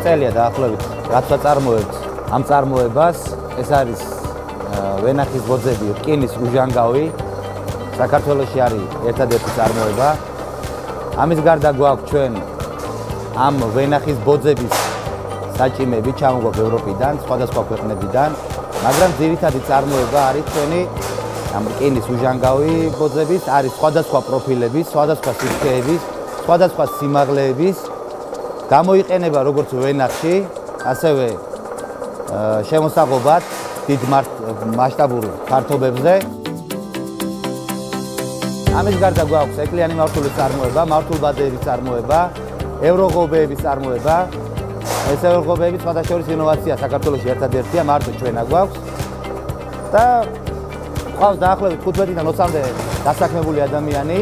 წელია დაახლოებით რაც ვაწარმოებთ ამ წარმოებას. ეს არის ვენახის ბოძები, რკინის უჟანგავი. საქართველოში არის ერთადერთი წარმოება. ამის გარდა გვაქვს ჩვენ ამ ვენახის ბოძების საჭიმები ჩამოგვაქვს ევროპიდან, სხვადასხვა ქვეყნებიდან, მაგრამ ძირითადი წარმოება არის ჩვენი ამ რკინის უჟანგავი ბოძების, არის სხვადასხვა პროფილების, სხვადასხვა სივრცეების, სხვადასხვა სიმაღლეების. გამოიყენება როგორც ვენახში, ასევე შემოსაღობად დიდ მასშტაბურ ფართობებზე. ამის გარდა გვაქვს ეკლიანი მავთულის წარმოება, მავთულბადეების წარმოება, ევროღობეების წარმოება. ეს ევროღობეები სხვადასხვა ინოვაცია საქართველოში ერთადერთია, მარტო ჩვენა გვაქვს. და ყავს დაახლოებით 15-დან 20-მდე დასაქმებული ადამიანი.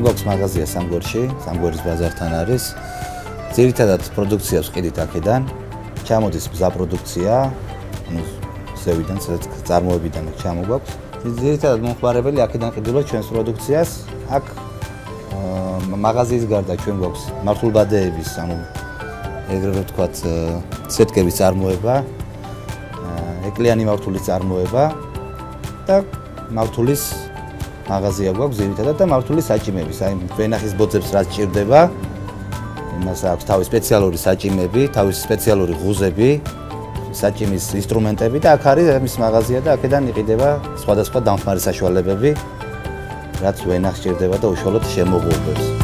გვაქვს მაღაზია სამგორში, სამგორის ბაზართან არის. ძირითადად პროდუქციას ვყიდით აქედან. ჩამოდის მზა პროდუქცია, ანუ ზევიდან, სადაც წარმოებიდან ჩამოგვაქვს. ძირითადად მომხმარებელი აქედან ყიდულობს ჩვენს პროდუქციას. აქ მაღაზიის გარდა ჩვენ გვაქვს მავთულბადეების, ანუ ეგრევე ვთქვათ, სეტკების წარმოება, ეკლიანი მავთულის წარმოება და მავთულის მაღაზია გვაქვს ძირითადად და მავთულის საჭიმების, აი ვენახის ბოძებს რაც ჭირდება, იმას აქვს თავის სპეციალური საჭიმები, თავის სპეციალური ღუზები, საჭიმის ინსტრუმენტები და აქ არის ამის მაღაზია და აქედან იყიდება სხვადასხვა დამხმარე საშუალებები, რაც ვენახს ჭირდება და უშუალოდ შემოღობებს.